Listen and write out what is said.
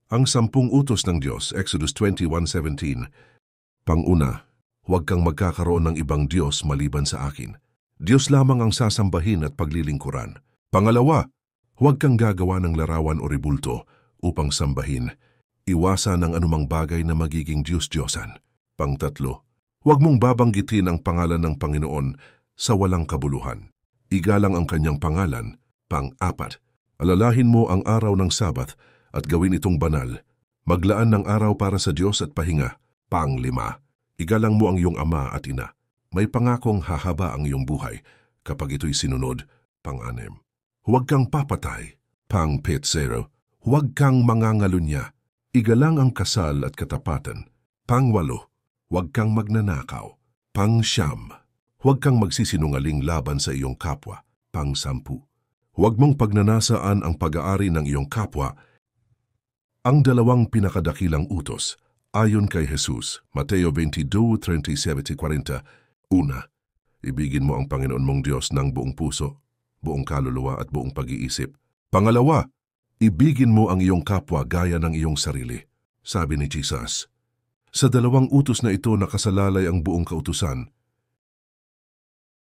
Ang 10 utos ng Diyos, Exodus 21:17. Panguna, huwag kang magkakaroon ng ibang Diyos maliban sa akin. Diyos lamang ang sasambahin at paglilingkuran. Pangalawa, huwag kang gagawa ng larawan o ribulto upang sambahin. Iwasan ang anumang bagay na magiging Diyos-Diyosan. Pangtatlo, huwag mong babanggitin ang pangalan ng Panginoon sa walang kabuluhan. Igalang ang kanyang pangalan. Pang-apat, alalahin mo ang araw ng Sabat at gawin itong banal. Maglaan ng araw para sa Diyos at pahinga. Pang-lima, igalang mo ang iyong ama at ina. May pangakong hahaba ang iyong buhay kapag ito'y sinunod. Pang-anim, huwag kang papatay. Pang-pitsero, huwag kang mangangalunya. Igalang ang kasal at katapatan. Pang-walo, huwag kang magnanakaw. Pang-siyam, huwag kang magsisinungaling laban sa iyong kapwa. Pang-sampu, huwag mong pagnanasaan ang pag-aari ng iyong kapwa. Ang dalawang pinakadakilang utos, ayon kay Jesus, Mateo 22:37-40. Una, ibigin mo ang Panginoon mong Diyos ng buong puso, buong kaluluwa at buong pag-iisip. Pangalawa, ibigin mo ang iyong kapwa gaya ng iyong sarili. Sabi ni Jesus, sa dalawang utos na ito nakasalalay ang buong kautusan.